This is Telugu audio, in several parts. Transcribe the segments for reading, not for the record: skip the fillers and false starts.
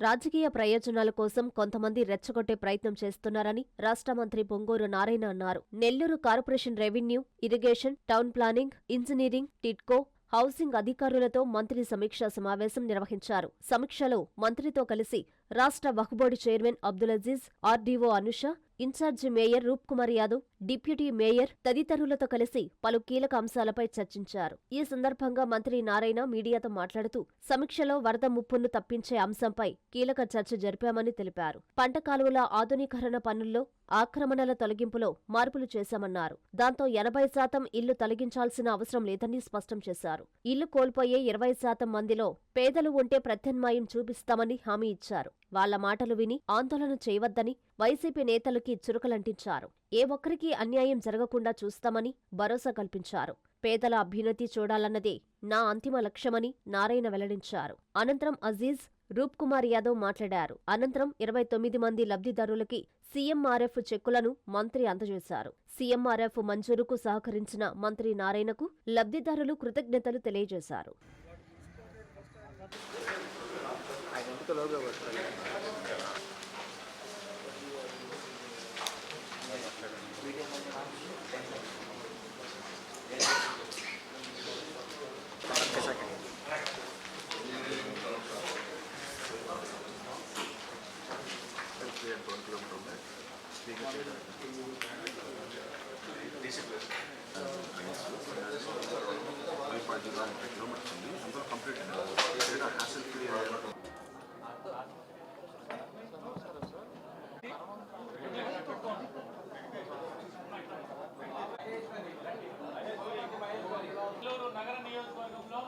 రాజకీయ ప్రయోజనాల కోసం కొంతమంది రెచ్చగొట్టే ప్రయత్నం చేస్తున్నారని రాష్ట్ర మంత్రి పొంగూరు నారాయణ అన్నారు. Nellore corporation revenue, irrigation, town planning, engineering, TIDCO, housing అధికారులతో మంత్రి సమీక్షా సమావేశం నిర్వహించారు. సమీక్షలో మంత్రితో కలిసి రాష్ట్ర Waqf board chairman Abdul Aziz, RDO Anusha, in charge mayor Roop Kumar Yadav, deputy mayor తదితరులతో కలిసి పలు కీలక అంశాలపై చర్చించారు. ఈ సందర్భంగా మంత్రి నారాయణ మీడియాతో మాట్లాడుతూ సమీక్షలో వరద ముప్పును తప్పించే అంశంపై కీలక చర్చ జరిపామని తెలిపారు. పంట కాలువల ఆధునీకరణ పనుల్లో ఆక్రమణల తొలగింపులో మార్పులు చేశామన్నారు. దాంతో 80% ఇల్లు తొలగించాల్సిన అవసరం లేదని స్పష్టం చేశారు. ఇల్లు కోల్పోయే 20% మందిలో పేదలు ఉంటే ప్రత్యామ్నాయం చూపిస్తామని హామీ ఇచ్చారు. వాళ్ల మాటలు విని ఆందోళన చేయవద్దని వైసీపీ నేతలకి చురుకలంటించారు. ఏ ఒక్కరికీ అన్యాయం జరగకుండా చూస్తామని భరోసా కల్పించారు. పేదల అభ్యున్నతి చూడాలన్నదే నా అంతిమ లక్ష్యమని నారాయణ వెల్లడించారు. అనంతరం అజీజ్, రూప్ కుమార్ యాదవ్ మాట్లాడారు. అనంతరం 29 మంది లబ్ధిదారులకి సీఎంఆర్ఎఫ్ చెక్కులను మంత్రి అందజేశారు. సీఎంఆర్ఎఫ్ మంజూరుకు సహకరించిన మంత్రి నారాయణకు లబ్ధిదారులు కృతజ్ఞతలు తెలియజేశారు. నగర నియోజకవర్గంలో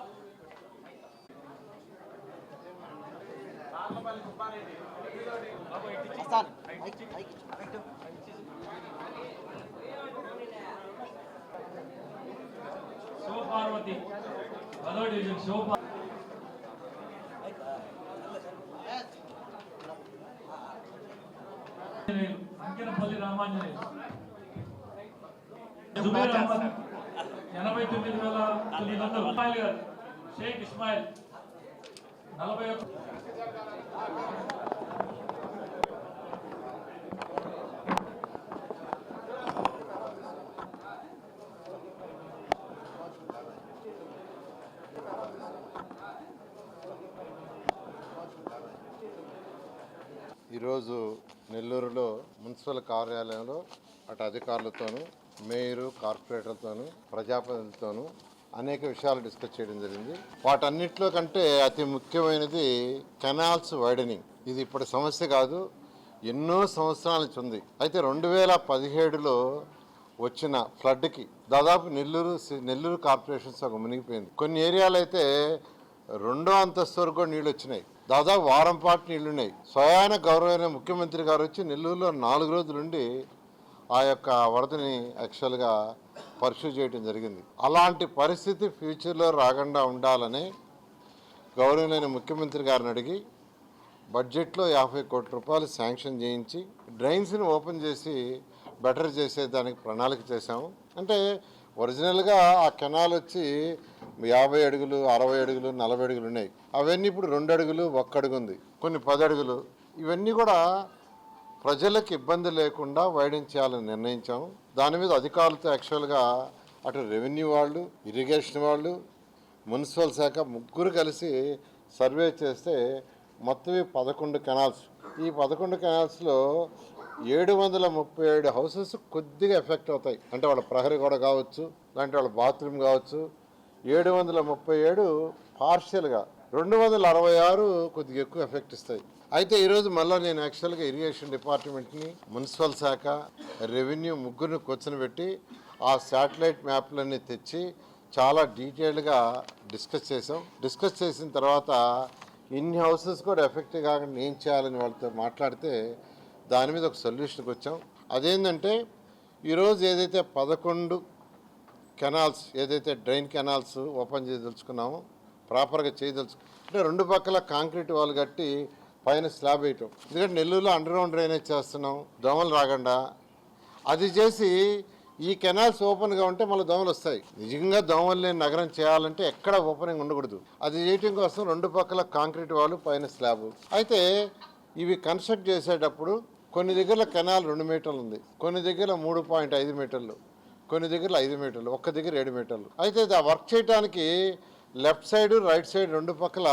శివపార్వతి 10వ డివిజన్ అంకెనపల్లి రామాంజనేయులు 89,900 రూపాయలు గారు, షేక్ ఇస్మాయిల్ 41. ఈరోజు నెల్లూరులో మున్సిపల్ కార్యాలయంలో అటు అధికారులతోనూ, మేయరు, కార్పొరేటర్లతోనూ, ప్రజాప్రతినిధులతోనూ అనేక విషయాలు డిస్కస్ చేయడం జరిగింది. వాటన్నిటిలో కంటే అతి ముఖ్యమైనది కెనాల్స్ వైడనింగ్. ఇది ఇప్పుడు సమస్య కాదు, ఎన్నో సంవత్సరాల నుంచి ఉంది. అయితే 2017లో వచ్చిన ఫ్లడ్కి దాదాపు నెల్లూరు కార్పొరేషన్ సగం మునిగిపోయింది. కొన్ని ఏరియాలు అయితే 2వ అంతస్తు వరకు కూడా నీళ్ళు వచ్చినాయి. దాదాపు వారం పాటు నీళ్లున్నాయి. స్వయాన గౌరవమైన ముఖ్యమంత్రి గారు వచ్చి నెల్లూరులో 4 రోజులుండి ఆ యొక్క వరదని యాక్చువల్గా పర్సూ చేయడం జరిగింది. అలాంటి పరిస్థితి ఫ్యూచర్లో రాకుండా ఉండాలని గౌరవమైన ముఖ్యమంత్రి గారిని అడిగి బడ్జెట్లో 50 కోట్ల రూపాయలు శాంక్షన్ చేయించి డ్రైన్స్ని ఓపెన్ చేసి బెటర్ చేసేదానికి ప్రణాళిక చేశాము. అంటే ఒరిజినల్గా ఆ కెనాల్ వచ్చి 50 అడుగులు, 60 అడుగులు, 40 అడుగులు ఉన్నాయి. అవన్నీ ఇప్పుడు 2 అడుగులు, 1 అడుగు ఉంది, కొన్ని 10 అడుగులు. ఇవన్నీ కూడా ప్రజలకు ఇబ్బంది లేకుండా వైడెన్ చేయాలని నిర్ణయించాము. దాని మీద అధికారులతో యాక్చువల్గా అటు రెవెన్యూ వాళ్ళు, ఇరిగేషన్ వాళ్ళు, మున్సిపల్ శాఖ ముగ్గురు కలిసి సర్వే చేస్తే మొత్తం 11 కెనాల్స్. ఈ 11 కెనాల్స్లో 737 హౌసెస్ కొద్దిగా ఎఫెక్ట్ అవుతాయి. అంటే వాళ్ళ ప్రహరీ గోడ కావచ్చు, లాంటి వాళ్ళ బాత్రూమ్ కావచ్చు. 737 పార్షియల్గా, 266 కొద్దిగా ఎక్కువ ఎఫెక్ట్ ఇస్తాయి. అయితే ఈరోజు మళ్ళీ నేను యాక్చువల్గా ఇరిగేషన్ డిపార్ట్మెంట్ని, మున్సిపల్ శాఖ, రెవెన్యూ ముగ్గురిని కూర్చొని ఆ శాటిలైట్ మ్యాప్లన్నీ తెచ్చి చాలా డీటెయిల్గా డిస్కస్ చేసాం. డిస్కస్ చేసిన తర్వాత ఇన్ని హౌసెస్ కూడా ఎఫెక్ట్ కాకుండా ఏం చేయాలని వాళ్ళతో మాట్లాడితే దాని మీద ఒక సొల్యూషన్కి వచ్చాం. అదేంటంటే ఈరోజు ఏదైతే 11 కెనాల్స్, ఏదైతే డ్రైన్ కెనాల్స్ ఓపెన్ చేయదలుచుకున్నామో, ప్రాపర్గా అంటే 2 పక్కల కాంక్రీట్ వాల్ కట్టి పైన స్లాబ్ వేయటం. ఎందుకంటే నెల్లూరులో అండర్ గ్రౌండ్ డ్రైనేజ్ చేస్తున్నాం, దోమలు రాకుండా. అది చేసి ఈ కెనాల్స్ ఓపెన్గా ఉంటే మళ్ళీ దోమలు వస్తాయి. నిజంగా దోమలు లేని నగరం చేయాలంటే ఎక్కడ ఓపెనింగ్ ఉండకూడదు. అది చేయటం కోసం రెండు పక్కల కాంక్రీట్ వాళ్ళు పైన స్లాబ్. అయితే ఇవి కన్స్ట్రక్ట్ చేసేటప్పుడు కొన్ని దగ్గర కెనాల్ 2 మీటర్లు ఉంది, కొన్ని దగ్గర 3.5 మీటర్లు, కొన్ని దగ్గర 5 మీటర్లు, ఒక్క దగ్గర 7 మీటర్లు. అయితే ఆ వర్క్ చేయడానికి లెఫ్ట్ సైడ్ రైట్ సైడ్ రెండు పక్కల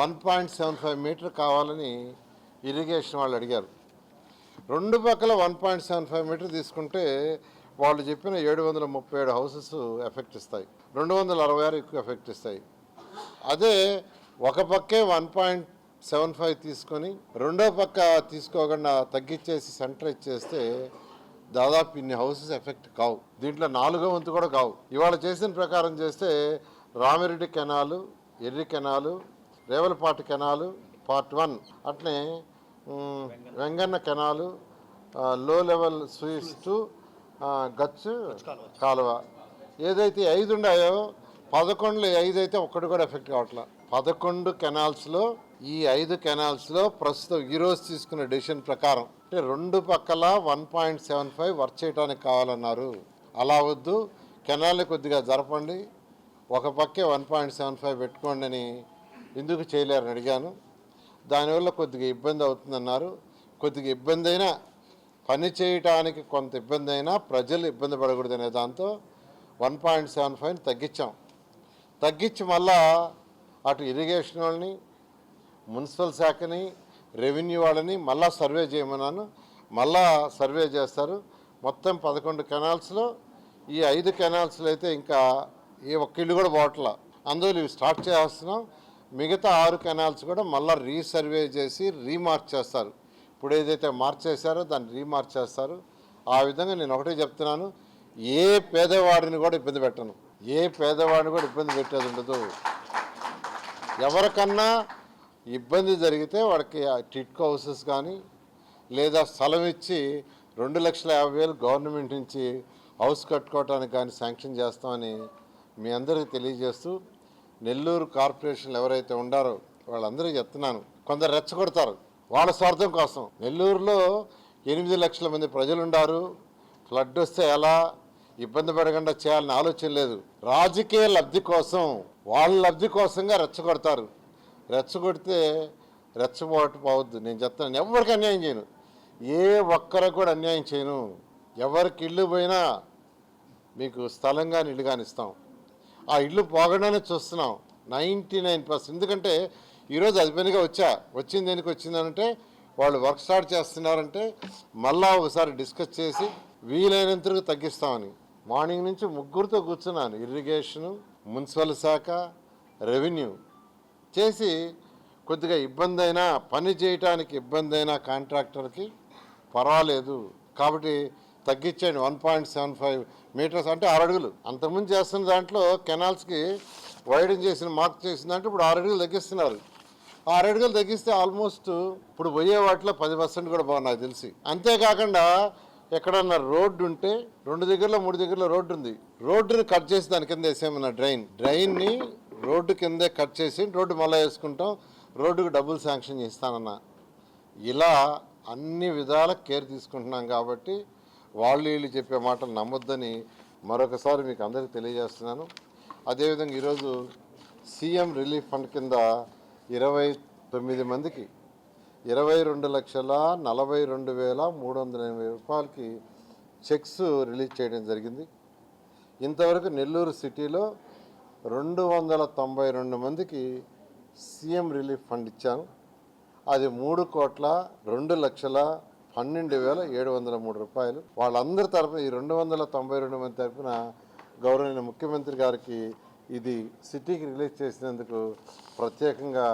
1.75 మీటర్ కావాలని ఇరిగేషన్ వాళ్ళు అడిగారు. రెండు పక్కల 1.75 మీటర్ తీసుకుంటే వాళ్ళు చెప్పిన 737 హౌసెస్ ఎఫెక్ట్ ఇస్తాయి, 266 ఎక్కువ ఎఫెక్ట్ ఇస్తాయి. అదే ఒక పక్కే 1.75 తీసుకొని రెండో పక్క తీసుకోకుండా తగ్గించేసి సెంటర్ ఇచ్చేస్తే దాదాపు ఇన్ని హౌసెస్ ఎఫెక్ట్ కావు. దీంట్లో 4వ వంతు కూడా కావు. ఇవాళ చేసిన ప్రకారం చేస్తే రామిరెడ్డి కెనాలు, ఎర్రి కెనాలు, రేవలపాటి కెనాలు పార్ట్ 1, అట్నే వెంగన్న కెనాలు, లో లెవెల్ స్వీస్ టు గచ్చు కాలువ ఏదైతే 5 ఉన్నాయో 11లో 5 అయితే ఒక్కటి కూడా ఎఫెక్ట్ కావట్లా. 11 కెనాల్స్లో ఈ 5 కెనాల్స్లో ప్రస్తుతం ఈరోజు తీసుకున్న డెసిషన్ ప్రకారం అంటే రెండు పక్కల 1.75 వర్క్ చేయడానికి కావాలన్నారు. అలా వద్దు, కెనాల్ని కొద్దిగా జరపండి, ఒక పక్కే 1.75 పెట్టుకోండి అని ఎందుకు చేయలేరని అడిగాను. దానివల్ల కొద్దిగా ఇబ్బంది అవుతుందన్నారు. కొద్దిగా ఇబ్బంది అయినా, పని చేయడానికి కొంత ఇబ్బంది అయినా ప్రజలు ఇబ్బంది పడకూడదనే దాంతో 1.75 తగ్గించాం. తగ్గించి మళ్ళా అటు ఇరిగేషన్ వాళ్ళని, మున్సిపల్ శాఖని, రెవెన్యూ వాళ్ళని మళ్ళా సర్వే చేయమన్నాను. మళ్ళా సర్వే చేస్తారు. మొత్తం 11 కెనాల్స్లో ఈ 5 కెనాల్స్లో అయితే ఇంకా ఏ ఒక్క ఇల్లు కూడా పోవట్లా. అందువల్ల ఇవి స్టార్ట్ చేస్తున్నాం. మిగతా 6 కెనాల్స్ కూడా మళ్ళీ రీసర్వే చేసి రీమార్క్ చేస్తారు. ఇప్పుడు ఏదైతే మార్చేశారో దాన్ని రీమార్క్ చేస్తారు. ఆ విధంగా నేను ఒకటే చెప్తున్నాను, ఏ పేదవాడిని కూడా ఇబ్బంది పెట్టను, ఏ పేదవాడిని కూడా ఇబ్బంది పెట్టేది ఉండదు. ఎవరికన్నా ఇబ్బంది జరిగితే వాడికి టిట్కో హౌసెస్ కానీ లేదా స్థలం ఇచ్చి 2,50,000 గవర్నమెంట్ నుంచి హౌస్ కట్టుకోవటానికి కానీ శాంక్షన్ చేస్తామని మీ అందరికీ తెలియజేస్తూ, నెల్లూరు కార్పొరేషన్లు ఎవరైతే ఉండారో వాళ్ళందరికీ చెప్తున్నాను, కొందరు రెచ్చగొడతారు వాళ్ళ స్వార్థం కోసం. నెల్లూరులో 8 లక్షల మంది ప్రజలు ఉన్నారు. ఫ్లడ్ వస్తే ఎలా ఇబ్బంది పడకుండా చేయాలని ఆలోచన లేదు. రాజకీయ లబ్ధి కోసం, వాళ్ళ లబ్ధి కోసంగా రెచ్చగొడతారు. రెచ్చగొడితే రెచ్చగొట్టు పోవద్దు. నేను చెప్తాను, ఎవరికి అన్యాయం చేయను, ఏ ఒక్కరికి కూడా అన్యాయం చేయను. ఎవరికి ఇల్లు పోయినా మీకు స్థలం కానీ ఇల్లు కానీ ఇస్తాం. ఆ ఇల్లు పోగడానే చూస్తున్నాం 99%. ఎందుకంటే ఈరోజు అధిపతిగా వచ్చింది దేనికి వచ్చిందనంటే వాళ్ళు వర్క్ స్టార్ట్ చేస్తున్నారంటే మళ్ళా ఒకసారి డిస్కస్ చేసి వీలైనంతకు తగ్గిస్తామని. మార్నింగ్ నుంచి ముగ్గురితో కూర్చున్నాను, ఇరిగేషను, మున్సిపల్ శాఖ, రెవెన్యూ చేసి కొద్దిగా ఇబ్బంది అయినా, పని చేయటానికి ఇబ్బంది అయినా కాంట్రాక్టర్కి పర్వాలేదు కాబట్టి తగ్గించండి. 1.75 మీటర్స్ అంటే 6 అడుగులు. అంతకుముందు చేస్తున్న దాంట్లో కెనాల్స్కి వైడెన్ చేసిన మార్క్ చేసిన దాంట్లో ఇప్పుడు 6 అడుగులు తగ్గిస్తున్నారు. 6 అడుగులు తగ్గిస్తే ఆల్మోస్ట్ ఇప్పుడు పోయే వాటిలో 10% కూడా బాగుంది నాకు తెలిసి. అంతేకాకుండా ఎక్కడన్నా రోడ్డు ఉంటే 2 దగ్గరలో 3 దగ్గరలో రోడ్డు ఉంది, రోడ్డుని కట్ చేసి దాని కింద వేసేమన్నా డ్రైన్ని రోడ్డు కిందే కట్ చేసి రోడ్డు మళ్ళీ వేసుకుంటాం, రోడ్డుకు డబ్బులు శాంక్షన్ చేస్తానన్నా. ఇలా అన్ని విధాల కేర్ తీసుకుంటున్నాం కాబట్టి వాళ్ళు వీళ్ళు చెప్పే మాటలు నమ్మొద్దని మరొకసారి మీకు అందరికీ తెలియజేస్తున్నాను. అదేవిధంగా ఈరోజు సీఎం రిలీఫ్ ఫండ్ కింద 29 మందికి 22,42,380 రూపాయలకి చెక్స్ రిలీజ్ చేయడం జరిగింది. ఇంతవరకు నెల్లూరు సిటీలో 292 మందికి సీఎం రిలీఫ్ ఫండ్ ఇచ్చాను. అది 3,02,12,703 రూపాయలు. వాళ్ళందరి తరఫున ఈ 292 మంది తరఫున గౌరవనీయ ముఖ్యమంత్రి గారికి ఇది సిటీకి రిలీజ్ చేసినందుకు ప్రత్యేకంగా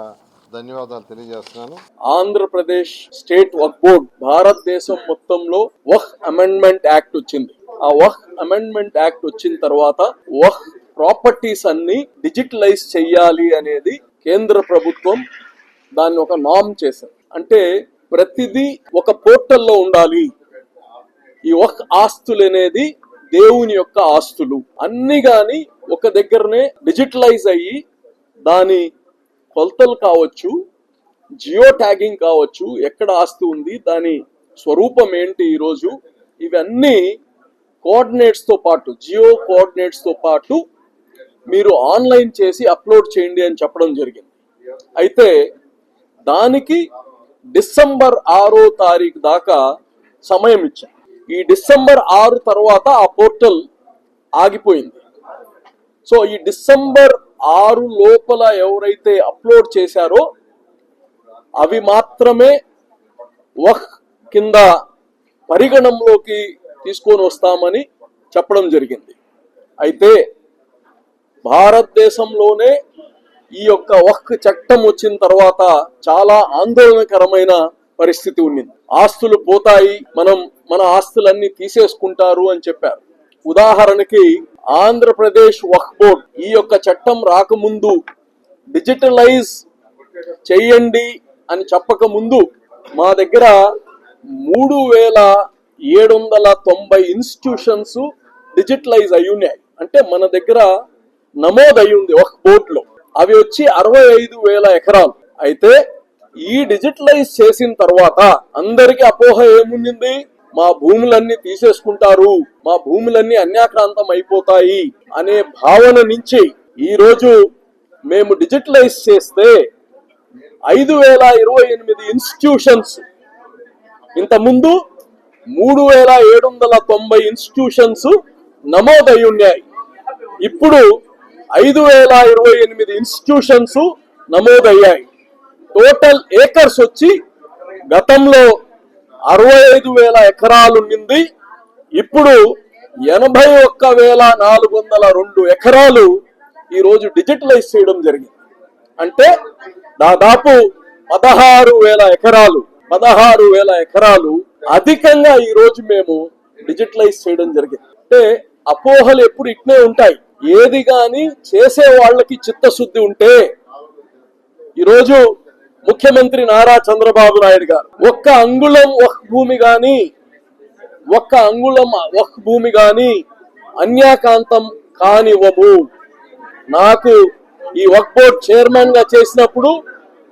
ధన్యవాదాలు తెలియజేస్తున్నాను. ఆంధ్రప్రదేశ్ స్టేట్ వక్ఫ్ బోర్డ్ భారతదేశం మొత్తంలో వక్ఫ్ అమెండ్మెంట్ యాక్ట్ వచ్చింది. ఆ వక్ఫ్ అమెండ్మెంట్ యాక్ట్ వచ్చిన తర్వాత వక్ఫ్ ప్రాపర్టీస్ అన్ని డిజిటలైజ్ చెయ్యాలి అనేది కేంద్ర ప్రభుత్వం దాన్ని ఒక నామ్ చేశారు. అంటే ప్రతిదీ ఒక పోర్టల్లో ఉండాలి. ఈ వక్ఫ్ ఆస్తులు అనేది దేవుని యొక్క ఆస్తులు అన్ని గాని ఒక దగ్గరనే డిజిటలైజ్ అయ్యి దాని కొలతలు కావచ్చు, జియో ట్యాగింగ్ కావచ్చు, ఎక్కడ ఆస్తి ఉంది, దాని స్వరూపం ఏంటి, ఈరోజు ఇవన్నీ కోఆర్డినేట్స్తో పాటు జియో కోఆర్డినేట్స్తో పాటు మీరు ఆన్లైన్ చేసి అప్లోడ్ చేయండి అని చెప్పడం జరిగింది. అయితే దానికి డిసెంబర్ 6వ తారీఖు దాకా సమయం ఇచ్చారు. ఈ డిసెంబర్ 6 తర్వాత ఆ పోర్టల్ ఆగిపోయింది. సో ఈ డిసెంబర్ 6 లోపల ఎవరైతే అప్లోడ్ చేశారో అవి మాత్రమే వక్ఫ్ కింద పరిగణంలోకి తీసుకొని వస్తామని చెప్పడం జరిగింది. అయితే భారతదేశంలోనే ఈ యొక్క వక్ఫ్ చట్టం వచ్చిన తర్వాత చాలా ఆందోళనకరమైన పరిస్థితి ఉండింది. ఆస్తులు పోతాయి, మన ఆస్తులన్నీ తీసేసుకుంటారు అని చెప్పారు. ఉదాహరణకి ఆంధ్రప్రదేశ్ వక్ఫ్ బోర్డ్ ఈ యొక్క చట్టం రాకముందు డిజిటలైజ్ చెయ్యండి అని చెప్పక ముందు మా దగ్గర 3790 ఇన్స్టిట్యూషన్స్ డిజిటలైజ్ అయి ఉన్నాయి. అంటే మన దగ్గర నమోదయి ఉంది వక్ఫ్ బోర్డులో. అవి వచ్చి 65,000 ఎకరాలు. అయితే ఈ డిజిటలైజ్ చేసిన తర్వాత అందరికీ అపోహ ఏముంది, మా భూములన్నీ తీసేసుకుంటారు, మా భూములన్నీ అన్యాక్రాంతం అయిపోతాయి అనే భావన నుంచి ఈ రోజు మేము డిజిటలైజ్ చేస్తే 5028 ఇన్స్టిట్యూషన్స్, ఇంతకుముందు 3790 ఇన్స్టిట్యూషన్స్ నమోదై ఉన్నాయి. ఇప్పుడు 5028 ఇన్స్టిట్యూషన్స్ నమోదయ్యాయి. టోటల్ ఏకర్స్ వచ్చి గతంలో 65,000 ఎకరాలు ఉండింది, ఇప్పుడు 81,402 ఎకరాలు ఈరోజు డిజిటలైజ్ చేయడం జరిగింది. అంటే దాదాపు 16,000 ఎకరాలు అధికంగా ఈరోజు మేము డిజిటలైజ్ చేయడం జరిగింది. అంటే అపోహలు ఎప్పుడు ఇట్నే ఉంటాయి. ఏది గాని చేసే వాళ్ళకి చిత్తశుద్ధి ఉంటే ఈరోజు ముఖ్యమంత్రి నారా చంద్రబాబు నాయుడు గారు ఒక్క అంగుళం వక్ఫ్ భూమి గాని అన్యాకాంతం కానివ్వము. నాకు ఈ వక్ఫ్ బోర్డ్ చైర్మన్ గా చేసినప్పుడు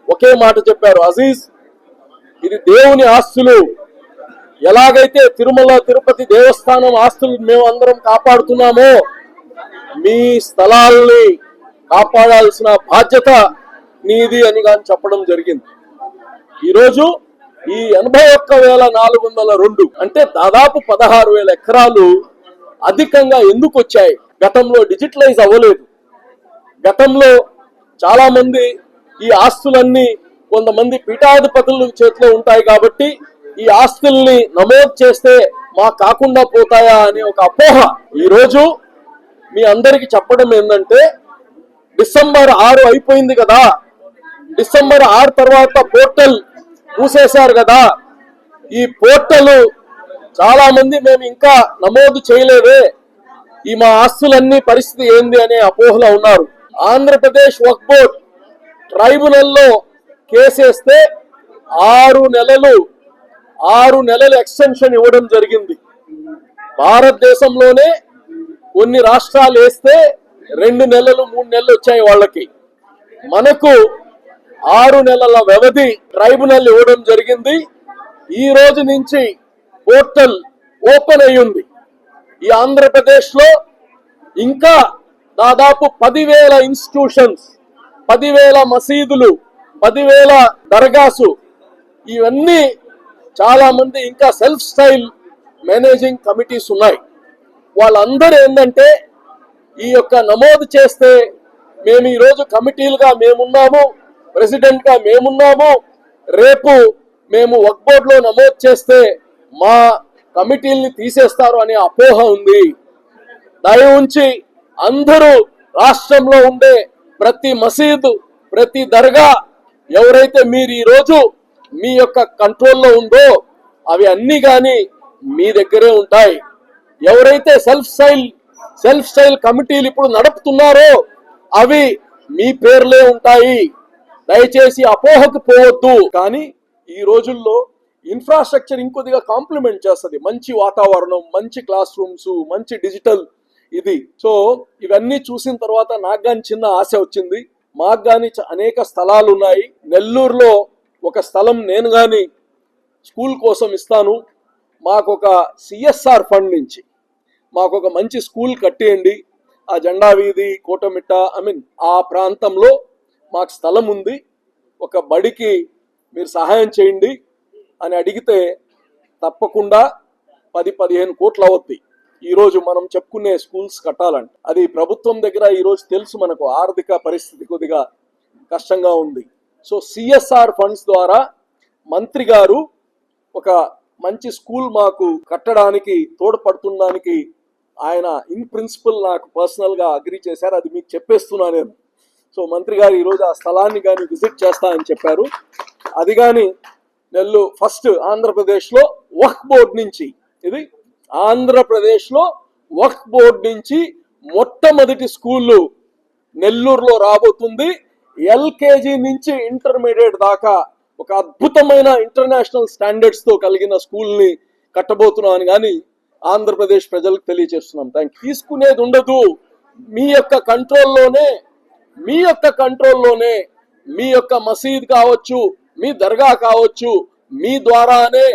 ఒకే మాట చెప్పారు, అజీజ్ ఇది దేవుని ఆస్తులు, ఎలాగైతే తిరుమల తిరుపతి దేవస్థానం ఆస్తులు మేము అందరం కాపాడుతున్నామో మీ స్థలాల్ని కాపాడాల్సిన బాధ్యత నీది అని కానీ చెప్పడం జరిగింది. ఈరోజు ఈ 81,402 అంటే దాదాపు 16,000 ఎకరాలు అధికంగా ఎందుకు వచ్చాయి? గతంలో డిజిటలైజ్ అవ్వలేదు. గతంలో చాలా మంది ఈ ఆస్తులన్నీ కొంతమంది పీఠాధిపతుల చేతిలో ఉంటాయి కాబట్టి ఈ ఆస్తుల్ని నమోదు చేస్తే మాకు కాకుండా పోతాయా అనే ఒక అపోహ. ఈరోజు మీ అందరికి చెప్పడం ఏంటంటే డిసెంబర్ 6 అయిపోయింది కదా, డిసెంబర్ 6 తర్వాత పోర్టల్ మూసేశారు కదా, ఈ పోర్టల్ చాలా మంది మేము ఇంకా నమోదు చేయలేదే, ఈ మా ఆస్తులన్నీ పరిస్థితి ఏంది అనే అపోహలో ఉన్నారు. ఆంధ్రప్రదేశ్ వక్ఫ్ బోర్డ్ ట్రైబ్యునల్లో కేసేస్తే 6 నెలలు ఎక్స్టెన్షన్ ఇవ్వడం జరిగింది. భారతదేశంలోనే కొన్ని రాష్ట్రాలు వేస్తే 2 నెలలు 3 నెలలు వచ్చాయి వాళ్ళకి. మనకు 6 నెలల వ్యవధి ట్రైబ్యునల్ ఇవ్వడం జరిగింది. ఈ రోజు నుంచి పోర్టల్ ఓపెన్ అయ్యింది. ఈ ఆంధ్రప్రదేశ్ లో ఇంకా దాదాపు 10,000 ఇన్స్టిట్యూషన్స్, 10,000 మసీదులు, 10,000 దర్గాసు, ఇవన్నీ చాలా మంది ఇంకా సెల్ఫ్ స్టైల్ మేనేజింగ్ కమిటీస్ ఉన్నాయి. వాళ్ళందరూ ఏంటంటే ఈ యొక్క నమోదు చేస్తే మేము ఈరోజు కమిటీలుగా మేమున్నాము, ప్రెసిడెంట్ గా మేమున్నాము, రేపు మేము వక్ఫ్ బోర్డులో నమోదు చేస్తే మా కమిటీల్ని తీసేస్తారు అనే అపోహ ఉంది. దయ ఉంచి అందరూ రాష్ట్రంలో ఉండే ప్రతి మసీదు, ప్రతి దర్గా ఎవరైతే మీరు ఈరోజు మీ యొక్క కంట్రోల్లో ఉందో అవి అన్ని కానీ మీ దగ్గరే ఉంటాయి. ఎవరైతే సెల్ఫ్ స్టైల్ కమిటీలు ఇప్పుడు నడుపుతున్నారో అవి మీ పేర్లే ఉంటాయి. దయచేసి అపోహకు పోవద్దు. కానీ ఈ రోజుల్లో ఇన్ఫ్రాస్ట్రక్చర్ ఇంకొద్దిగా కాంప్లిమెంట్ చేస్తుంది. మంచి వాతావరణం, మంచి క్లాస్ రూమ్స్, మంచి డిజిటల్ ఇది. సో ఇవన్నీ చూసిన తర్వాత నాకు కానీ చిన్న ఆశ వచ్చింది. మాకు కానీ అనేక స్థలాలు ఉన్నాయి. నెల్లూరులో ఒక స్థలం నేను కానీ స్కూల్ కోసం ఇస్తాను. మాకు ఒక CSR ఫండ్ నుంచి మాకు ఒక మంచి స్కూల్ కట్టేయండి, ఆ జెండా వీధి కోటమిట్ట ఆ ప్రాంతంలో మాకు స్థలం ఉంది, ఒక బడికి మీరు సహాయం చేయండి అని అడిగితే తప్పకుండా 10-15 కోట్లు అవుద్ది ఈరోజు మనం చెప్పుకునే స్కూల్స్ కట్టాలంటే. అది ప్రభుత్వం దగ్గర ఈరోజు తెలుసు, మనకు ఆర్థిక పరిస్థితి కొద్దిగా కష్టంగా ఉంది. సో సిఎస్ఆర్ ఫండ్స్ ద్వారా మంత్రి గారు ఒక మంచి స్కూల్ మాకు కట్టడానికి తోడ్పడుతుండడానికి ఆయన ఇన్ ప్రిన్సిపల్ నాకు పర్సనల్గా అగ్రీ చేశారు. అది మీకు చెప్పేస్తున్నా నేను. సో మంత్రి గారు ఈరోజు ఆ స్థలాన్ని కానీ విజిట్ చేస్తా అని చెప్పారు. అది కానీ ఫస్ట్ ఆంధ్రప్రదేశ్లో వక్ఫ్ బోర్డు నుంచి, ఇది ఆంధ్రప్రదేశ్లో వక్ఫ్ బోర్డు నుంచి మొట్టమొదటి స్కూళ్ళు నెల్లూరులో రాబోతుంది. ఎల్కేజీ నుంచి ఇంటర్మీడియట్ దాకా ఒక అద్భుతమైన ఇంటర్నేషనల్ స్టాండర్డ్స్ తో కలిగిన స్కూల్ ని కట్టబోతున్నాను కానీ ఆంధ్రప్రదేశ్ ప్రజలకు తెలియజేస్తున్నాం. తీసుకునేది ఉండదు, మీ యొక్క కంట్రోల్లోనే మీ యొక్క మసీద్ కావచ్చు, మీ దర్గా కావచ్చు, మీ ద్వారానే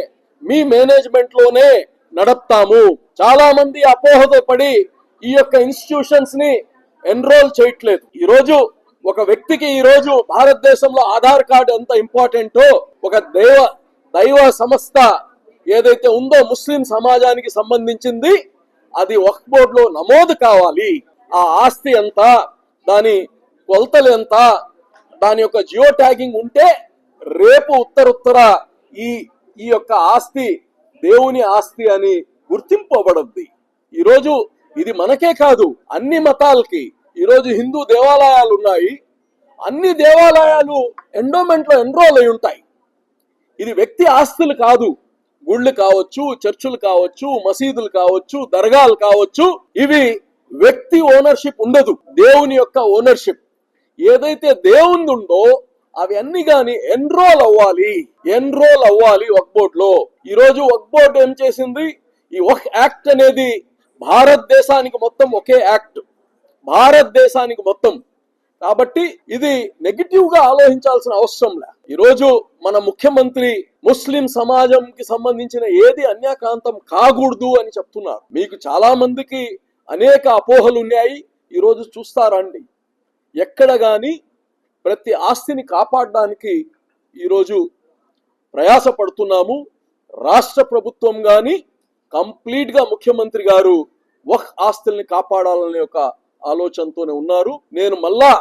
మీ మేనేజ్మెంట్ లోనే నడుపుతాము. చాలా మంది అపోహతో పడి ఈ యొక్క ఇన్స్టిట్యూషన్స్ ని ఎన్రోల్ చేయట్లేదు. ఈరోజు ఒక వ్యక్తికి ఈరోజు భారతదేశంలో ఆధార్ కార్డు ఎంత ఇంపార్టెంటో, ఒక దైవ సంస్థ ఏదైతే ఉందో ముస్లిం సమాజానికి సంబంధించింది, అది వక్ఫ్ బోర్డులో నమోదు కావాలి. ఆ ఆస్తి ఎంత, దాని కొలతలు ఎంత, దాని యొక్క జియో ట్యాగింగ్ ఉంటే రేపు ఉత్తర ఈ యొక్క ఆస్తి దేవుని ఆస్తి అని గుర్తింపబడద్ది. ఈరోజు ఇది మనకే కాదు, అన్ని మతాలకి. ఈరోజు హిందూ దేవాలయాలు ఉన్నాయి, అన్ని దేవాలయాలు ఎండోమెంట్ లో ఎన్రోల్ అయి ఉంటాయి. ఇది వ్యక్తి ఆస్తులు కాదు. గుళ్ళు కావచ్చు, చర్చిలు కావచ్చు, మసీదులు కావచ్చు, దర్గాలు కావచ్చు, ఇవి వ్యక్తి ఓనర్షిప్ ఉండదు, దేవుని యొక్క ఓనర్షిప్. ఏదైతే దేవుని ఉందో అవి అన్ని గాని ఎన్రోల్ అవ్వాలి వక్ఫ్ బోర్డ్ లో. ఈరోజు వక్ఫ్ బోర్డు ఏం చేసింది, ఈ వక్ఫ్ యాక్ట్ అనేది భారతదేశానికి మొత్తం ఒకే యాక్ట్, భారతదేశానికి మొత్తం. కాబట్టి ఇది నెగిటివ్ గా ఆలోచించాల్సిన అవసరం లే. ఈరోజు మన ముఖ్యమంత్రి ముస్లిం సమాజంకి సంబంధించిన ఏది అన్యాక్రాంతం కాకూడదు అని చెప్తున్నారు. మీకు చాలా మందికి అనేక అపోహలు ఉన్నాయి. ఈరోజు చూస్తారండి, ఎక్కడ గాని ప్రతి ఆస్తిని కాపాడడానికి ఈరోజు ప్రయాసపడుతున్నాము. రాష్ట్ర ప్రభుత్వం గాని కంప్లీట్ గా ముఖ్యమంత్రి గారు వక్ఫ్ ఆస్తుల్ని కాపాడాలనే ఒక ఆలోచనతోనే ఉన్నారు. నేను మళ్ళా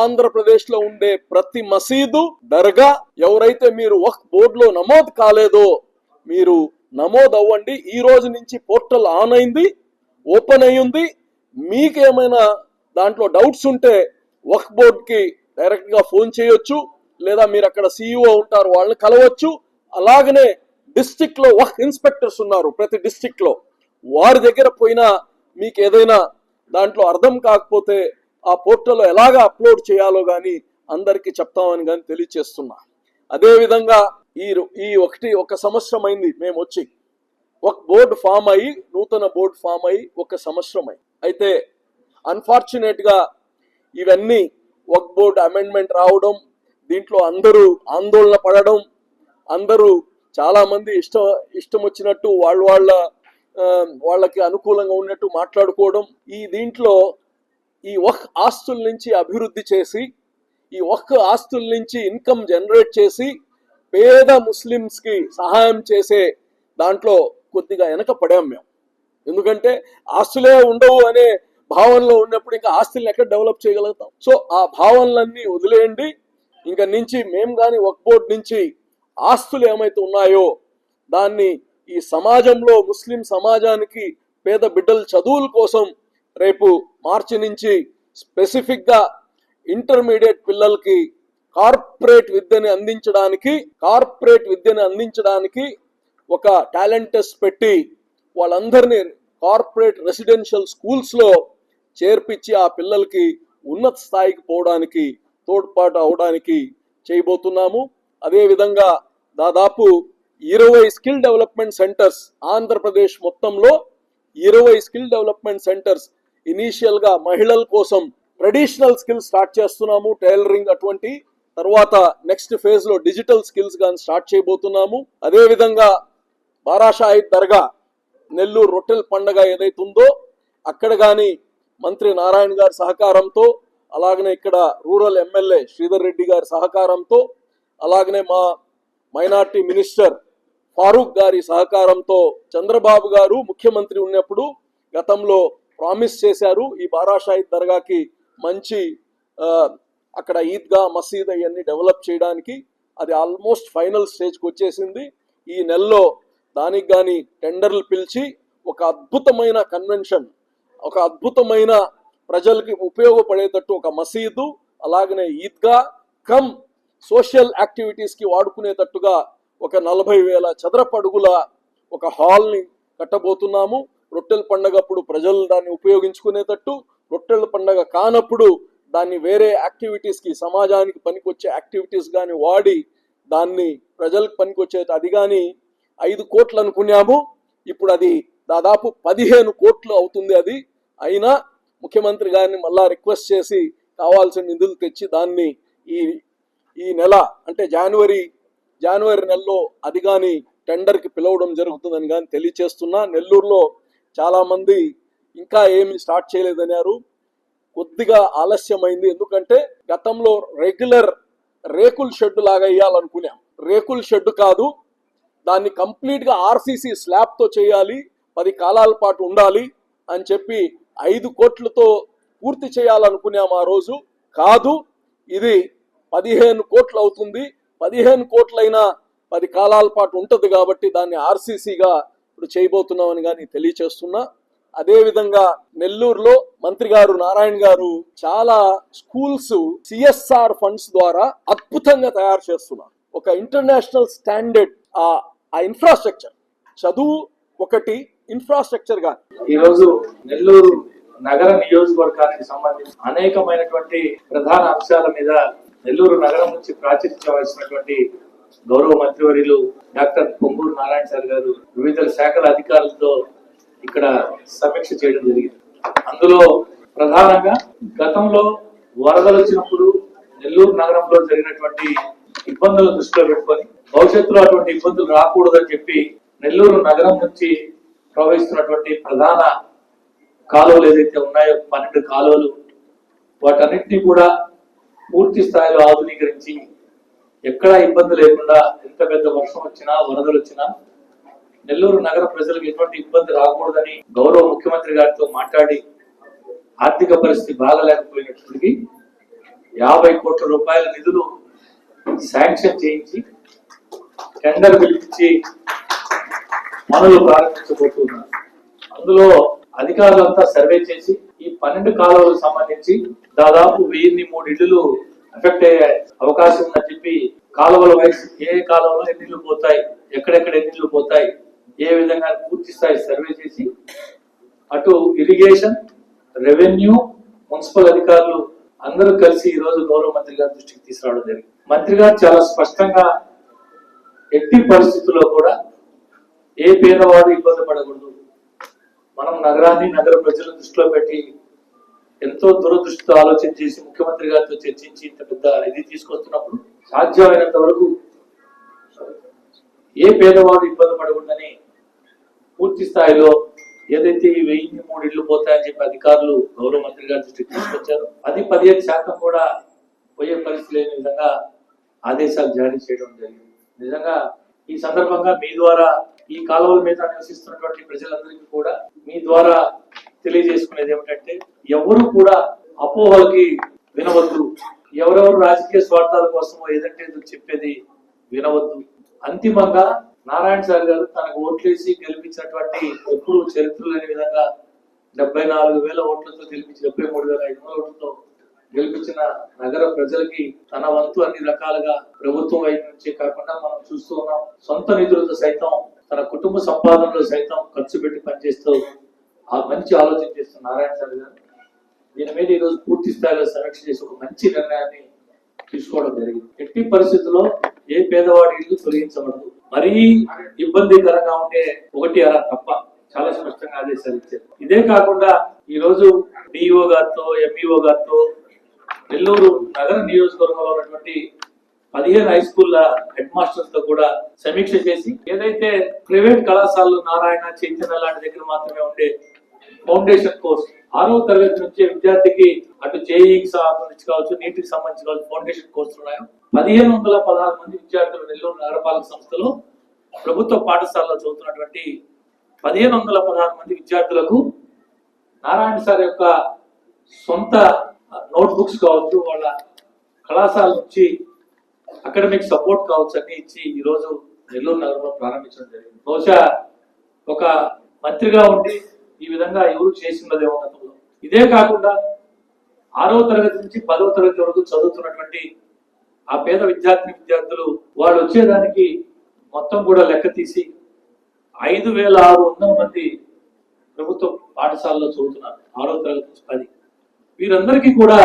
ఆంధ్రప్రదేశ్ లో ఉండే ప్రతి మసీదు, దర్గా ఎవరైతే మీరు వక్ఫ్ బోర్డులో నమోదు కాలేదో మీరు నమోదు అవ్వండి. ఈ రోజు నుంచి పోర్టల్ ఆన్ అయింది, ఓపెన్ అయ్యింది. మీకేమైనా దాంట్లో డౌట్స్ ఉంటే వక్ఫ్ బోర్డుకి డైరెక్ట్ గా ఫోన్ చేయొచ్చు, లేదా మీరు అక్కడ సిఇఓ ఉంటారు, వాళ్ళని కలవచ్చు. అలాగనే డిస్ట్రిక్ట్ లో వక్ఫ్ ఇన్స్పెక్టర్స్ ఉన్నారు ప్రతి డిస్ట్రిక్ట్ లో, వారి దగ్గర పోయినా మీకు ఏదైనా దాంట్లో అర్థం కాకపోతే ఆ పోర్టల్లో ఎలాగా అప్లోడ్ చేయాలో గానీ అందరికి చెప్తామని కానీ తెలియచేస్తున్నా. అదే విధంగా ఒక సంవత్సరం అయింది మేము వచ్చి, ఒక బోర్డు ఫామ్ అయ్యి, నూతన బోర్డు ఫామ్ అయ్యి 1 సంవత్సరం అయ్యి. అయితే అన్ఫార్చునేట్ గా ఇవన్నీ వక్ఫ్ బోర్డు అమెండ్మెంట్ రావడం, దీంట్లో అందరూ ఆందోళన పడడం, అందరూ చాలా మంది ఇష్టం వచ్చినట్టు వాళ్ళకి అనుకూలంగా ఉన్నట్టు మాట్లాడుకోవడం. దీంట్లో ఈ వక్ఫ్ ఆస్తుల నుంచి అభివృద్ధి చేసి, ఈ వక్ఫ్ ఆస్తుల నుంచి ఇన్కమ్ జనరేట్ చేసి పేద ముస్లిమ్స్ కి సహాయం చేసే దాంట్లో కొద్దిగా వెనక పడాం మేము. ఎందుకంటే ఆస్తులే ఉండవు అనే భావనలో ఉన్నప్పుడు ఇంకా ఆస్తుల్ని ఎక్కడ డెవలప్ చేయగలుగుతాం? సో ఆ భావనలన్నీ వదిలేయండి. ఇంకా నుంచి మేము కానీ వక్ఫ్ బోర్డు నుంచి ఆస్తులు ఏమైతే ఉన్నాయో దాన్ని ఈ సమాజంలో ముస్లిం సమాజానికి పేద బిడ్డల చదువుల కోసం రేపు మార్చి నుంచి స్పెసిఫిక్ గా ఇంటర్మీడియట్ పిల్లలకి కార్పొరేట్ విద్యని అందించడానికి ఒక టాలెంట్ టెస్ట్ పెట్టి వాళ్ళందరినీ కార్పొరేట్ రెసిడెన్షియల్ స్కూల్స్ లో చేర్పించి ఆ పిల్లలకి ఉన్నత స్థాయికి పోవడానికి తోడ్పాటు అవడానికి చేయబోతున్నాము. అదేవిధంగా దాదాపు 20 స్కిల్ డెవలప్మెంట్ సెంటర్స్, ఆంధ్రప్రదేశ్ మొత్తంలో 20 స్కిల్ డెవలప్మెంట్ సెంటర్స్ ఇనీషియల్ గా మహిళల కోసం ట్రెడిషనల్ స్కిల్స్ స్టార్ట్ చేస్తున్నాము, టైలరింగ్ అటువంటి. తర్వాత నెక్స్ట్ ఫేజ్ లో డిజిటల్ స్కిల్స్ గాని స్టార్ట్ చేయబోతున్నాము. అదే విధంగా బారాషాహిద్ దర్గా నెల్లూరు రొట్టెల పండుగ ఏదైతే ఉందో అక్కడ కానీ మంత్రి నారాయణ గారి సహకారంతో, అలాగనే ఇక్కడ రూరల్ ఎమ్మెల్యే శ్రీధర్ రెడ్డి గారి సహకారంతో, అలాగనే మా మైనార్టీ మినిస్టర్ ఫారూక్ గారి సహకారంతో చంద్రబాబు గారు ముఖ్యమంత్రి ఉన్నప్పుడు గతంలో ప్రామిస్ చేశారు ఈ బారాషాహిద్ దర్గాకి మంచి అక్కడ ఈద్గా మసీద్ అవన్నీ డెవలప్ చేయడానికి. అది ఆల్మోస్ట్ ఫైనల్ స్టేజ్కి వచ్చేసింది. ఈ నెలలో దానికి కానీ టెండర్లు పిలిచి ఒక అద్భుతమైన కన్వెన్షన్, ఒక అద్భుతమైన ప్రజలకి ఉపయోగపడేటట్టు ఒక మసీదు, అలాగనే ఈద్గా కమ్ సోషల్ యాక్టివిటీస్కి వాడుకునేటట్టుగా ఒక 40,000 చదరపు అడుగుల ఒక హాల్ని కట్టబోతున్నాము. రొట్టెల పండగప్పుడు ప్రజలు దాన్ని ఉపయోగించుకునేటట్టు, రొట్టెల పండగ కానప్పుడు దాన్ని వేరే యాక్టివిటీస్కి, సమాజానికి పనికొచ్చే యాక్టివిటీస్ కానీ వాడి దాన్ని ప్రజలకు పనికొచ్చేది. అది కానీ 5 కోట్లు అనుకున్నాము, ఇప్పుడు అది దాదాపు 15 కోట్లు అవుతుంది. అది అయినా ముఖ్యమంత్రి గారిని మళ్ళా రిక్వెస్ట్ చేసి కావాల్సిన నిధులు తెచ్చి దాన్ని ఈ నెల అంటే జనవరి నెలలో అది కానీ టెండర్కి పిలవడం జరుగుతుందని కానీ తెలియచేస్తున్నా. నెల్లూరులో చాలామంది ఇంకా ఏమి స్టార్ట్ చేయలేదన్నారు. కొద్దిగా ఆలస్యమైంది, ఎందుకంటే గతంలో రెగ్యులర్ రేకుల షెడ్ లాగా వేయాలనుకున్నాం. రేకుల షెడ్ కాదు, దాన్ని కంప్లీట్గా ఆర్సీసీ స్లాబ్తో చేయాలి, 10 కాలాల పాటు ఉండాలి అని చెప్పి 5 కోట్లతో పూర్తి చేయాలనుకున్నాం ఆ రోజు. కాదు, ఇది 15 కోట్లు అవుతుంది. 15 కోట్లైనా 10 కాలాల పాటు ఉంటుంది కాబట్టి దాన్ని ఆర్సీసీగా ఇప్పుడు చేయబోతున్నామని కానీ తెలియచేస్తున్నా. అదేవిధంగా నెల్లూరులో మంత్రి గారు నారాయణ గారు చాలా స్కూల్స్ సిఎస్ఆర్ ఫండ్స్ ద్వారా అద్భుతంగా తయారు చేస్తున్నారు. ఒక ఇంటర్నేషనల్ స్టాండర్డ్ ఆ ఇన్ఫ్రాస్ట్రక్చర్, చదువు ఒకటి, ఇన్ఫ్రాస్ట్రక్చర్ గా ఈరోజు నెల్లూరు నగర నియోజకవర్గానికి సంబంధించి అనేకమైనటువంటి ప్రధాన అంశాల మీద నెల్లూరు నగరం నుంచి ప్రాచుర్యం వహించినటువంటి గౌరవ మంత్రివర్యులు డాక్టర్ పొంగూరు నారాయణ సార్ గారు వివిధ శాఖల అధికారులతో ఇక్కడ సమీక్ష చేయడం జరిగింది. అందులో ప్రధానంగా గతంలో వరదలు వచ్చినప్పుడు నెల్లూరు నగరంలో జరిగినటువంటి ఇబ్బందులు దృష్టిలో పెట్టుకొని భవిష్యత్తులో అటువంటి ఇబ్బందులు రాకూడదని చెప్పి నెల్లూరు నగరం నుంచి ప్రవహిస్తున్నటువంటి ప్రధాన కాలువలు ఏదైతే ఉన్నాయో 12 కాలువలు, వాటన్నిటినీ కూడా పూర్తి స్థాయిలో ఆధునీకరించి ఎక్కడా ఇబ్బంది లేకుండా ఎంత పెద్ద వర్షం వచ్చినా వరదలు వచ్చినా నెల్లూరు నగర ప్రజలకు ఎటువంటి ఇబ్బంది రాకూడదని గౌరవ ముఖ్యమంత్రి గారితో మాట్లాడి ఆర్థిక పరిస్థితి బాగలేకపోయినప్పటికీ 50 కోట్ల రూపాయల నిధులు శాంక్షన్ చేయించి టెండర్ పిలిపించి పనులు ప్రారంభించబోతున్నారు. అందులో అధికారులంతా సర్వే చేసి ఈ 12 కాలువలకు సంబంధించి దాదాపు 1003 ఇళ్లు ఎఫెక్ట్ అయ్యే అవకాశం ఉందని చెప్పి కాలువల వయసు ఏ కాలువలో ఎన్ని ఇళ్లు పోతాయి, ఎక్కడెక్కడ ఎన్ని ఇళ్లు పోతాయి, ఏ విధంగా పూర్తి స్థాయి సర్వే చేసి అటు ఇరిగేషన్, రెవెన్యూ, మున్సిపల్ అధికారులు అందరూ కలిసి ఈ రోజు గౌరవ మంత్రి గారి దృష్టికి తీసుకురావడం జరిగింది. మంత్రి గారు చాలా స్పష్టంగా ఎట్టి పరిస్థితుల్లో కూడా ఏ పేదవాడు ఇబ్బంది పడకూడదు, మనం నగరాన్ని నగర ప్రజలను దృష్టిలో పెట్టి ఎంతో దూరదృష్టితో ఆలోచన చేసి ముఖ్యమంత్రి గారితో చర్చించి ఇంత పెద్ద ఇది తీసుకొస్తున్నప్పుడు సాధ్యమైనంత వరకు ఏ పేదవాడు ఇబ్బంది పడకూడదని పూర్తి స్థాయిలో ఏదైతే ఈ 1003 ఇళ్లు పోతాయని చెప్పి అధికారులు గౌరవ మంత్రి గారి దృష్టికి తీసుకొచ్చారు, అది 15% కూడా పోయే పరిస్థితి లేని విధంగా ఆదేశాలు జారీ చేయడం జరిగింది. నిజంగా ఈ సందర్భంగా మీ ద్వారా ఈ కాలువల మీద నివసిస్తున్నటువంటి ప్రజలందరికీ కూడా మీ ద్వారా తెలియజేసుకునేది ఏమిటంటే ఎవరు కూడా అపోహలకి వినవద్దు, ఎవరెవరు రాజకీయ స్వార్థాల కోసమో ఏదంటే చెప్పేది వినవద్దు. అంతిమంగా నారాయణ సార్ గారు తనకు ఓట్లేసి గెలిపించినటువంటి ఎప్పుడు చరిత్ర లేని విధంగా 74,000 ఓట్లతో గెలిపించి 73,500 ఓట్లతో గెలిపించిన నగర ప్రజలకి తన వంతు అన్ని రకాలుగా ప్రభుత్వం వైపు నుంచే కాకుండా మనం చూస్తూ ఉన్నాం, సొంత నిధులతో సైతం తన కుటుంబ సంపాదనలో సైతం ఖర్చు పెట్టి పనిచేస్తూ ఆ మంచి ఆలోచన చేస్తున్న నారాయణ సార్ గారు దీని మీద ఈరోజు పూర్తి స్థాయిలో సమీక్ష చేసి ఒక మంచి నిర్ణయాన్ని తీసుకోవడం జరిగింది. ఎట్టి పరిస్థితుల్లో ఏ పేదవాడి ఇల్లు తొలగించబడదు, మరీ ఇబ్బందికరంగా ఉండే ఒకటి అలా తప్ప చాలా స్పష్టంగా ఆదేశాలు ఇచ్చారు. ఇదే కాకుండా ఈ రోజు డిఈఓ గారితో ఎంఈఓ గారితో నెల్లూరు నగర నియోజకవర్గంలో ఉన్నటువంటి 15 హై స్కూల్ హెడ్ మాస్టర్స్ తో కూడా సమీక్ష చేసి ఏదైతే ప్రైవేట్ కళాశాలలు నారాయణ, చైతన్య లాంటి దగ్గర మాత్రమే ఉండే ఫౌండేషన్ కోర్స్ 6వ తరగతి నుంచి విద్యార్థికి అటు జేఈకి సంబంధించి కావచ్చు, నీటికి సంబంధించి కావచ్చు ఫౌండేషన్ కోర్సులు ఉన్నాయో 1516 మంది విద్యార్థులు నెల్లూరు నగరపాలక సంస్థలో ప్రభుత్వ పాఠశాలలో చదువుతున్నటువంటి 1516 మంది విద్యార్థులకు నారాయణ సార్ యొక్క సొంత నోట్బుక్స్ కావచ్చు, వాళ్ళ కళాశాల నుంచి అకాడమిక్ సపోర్ట్ కావచ్చు అన్ని ఇచ్చి ఈరోజు నెల్లూరు నగరంలో ప్రారంభించడం జరిగింది. బహుశా ఒక మంత్రిగా ఉండి ఈ విధంగా ఎవరు చేసినదేమో గతంలో. ఇదే కాకుండా 6వ తరగతి నుంచి 10వ తరగతి వరకు చదువుతున్నటువంటి ఆ పేద విద్యార్థులు వాళ్ళు వచ్చేదానికి మొత్తం కూడా లెక్క తీసి 5600 మంది ప్రభుత్వ పాఠశాలలో చదువుతున్నారు 6వ తరగతి నుంచి 10. వీరందరికీ కూడా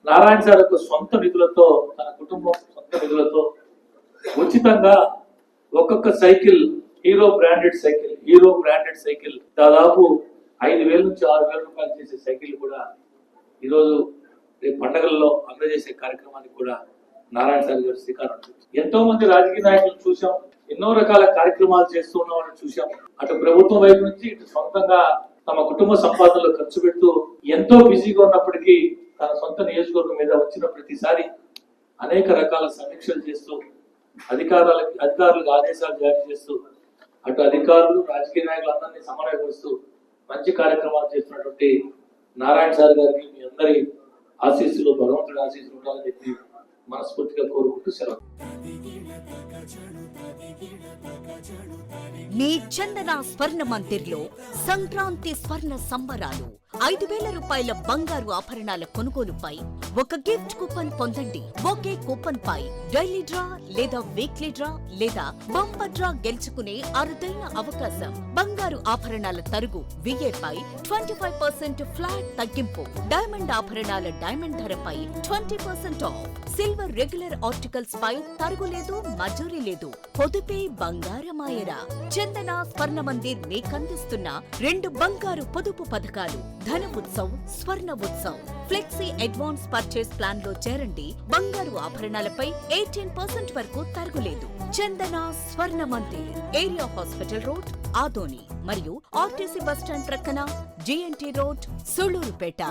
నారాయణ సార్ యొక్క సొంత నిధులతో, తన కుటుంబం సొంత నిధులతో ఉచితంగా ఒక్కొక్క సైకిల్, హీరో బ్రాండెడ్ సైకిల్ దాదాపు 5,000 నుంచి 6,000 రూపాయలు చేసే సైకిల్ కూడా ఈరోజు రేపు పండుగల్లో అందజేసే కార్యక్రమానికి కూడా నారాయణ సార్ గారు శ్రీకారం చుట్టారు. ఎంతో మంది రాజకీయ నాయకులను చూసాం, ఎన్నో రకాల కార్యక్రమాలు చేస్తూ ఉన్న వాళ్ళని చూసాం. అటు ప్రభుత్వం వైపు నుంచి ఇటు సొంతంగా తమ కుటుంబ సంపాదనలో ఖర్చు పెడుతూ ఎంతో బిజీగా ఉన్నప్పటికీ తన సొంత నియోజకవర్గం మీద వచ్చిన ప్రతిసారి అనేక రకాల సమీక్షలు చేస్తూ అధికారులకు ఆదేశాలు జారీ చేస్తూ అటు అధికారులు రాజకీయ నాయకులు అందరినీ సమన్వయపరుస్తూ మంచి కార్యక్రమాలు చేస్తున్నటువంటి నారాయణ సార్ గారికి మీ అందరి ఆశీస్సులు, భగవంతుడి ఆశీస్సులు ఉండాలని చెప్పి మనస్ఫూర్తిగా కోరుకుంటూ సెలవు. మీ చందన స్వర్ణ మందిర్లో సంక్రాంతి స్వర్ణ సంబరాలు 5,000 రూపాయల బంగారు ఆభరణాల కొనుగోలుపై ఒక గిఫ్ట్ కూపన్ పొందండి. ఒకే కూపన్ పై డైలీ డ్రా లేదా వీక్లీ డ్రా లేదా బంపర్ డ్రా గెలుచుకునే అరుదైన అవకాశం. బంగారు ఆభరణాల తరుగు VA పై 25% ఫ్లాట్ తగ్గింపు. డైమండ్ ఆభరణాల డైమండ్ ధరపై 20% ఆఫ్. సిల్వర్ రెగ్యులర్ ఆర్టికల్స్ పై తరుగులేదు, మజూరీ లేదు. పొదుపే బంగారమాయరా. చందన స్వర్ణ మందిర్ మీకందిస్తున్న 2 బంగారు పొదుపు పథకాలు. ధన ఉత్సవ్, స్వర్ణ Utsav. Flexi advance purchase plan లో చేరండి. బంగారు ఆభరణాలపై 18% వరకు తరుగులేదు. చందన స్వర్ణ Mandir, area hospital road, Adoni మరియు ఆర్టీసీ బస్టాండ్ ప్రక్కన GNT రోడ్, సుళ్లూరుపేట.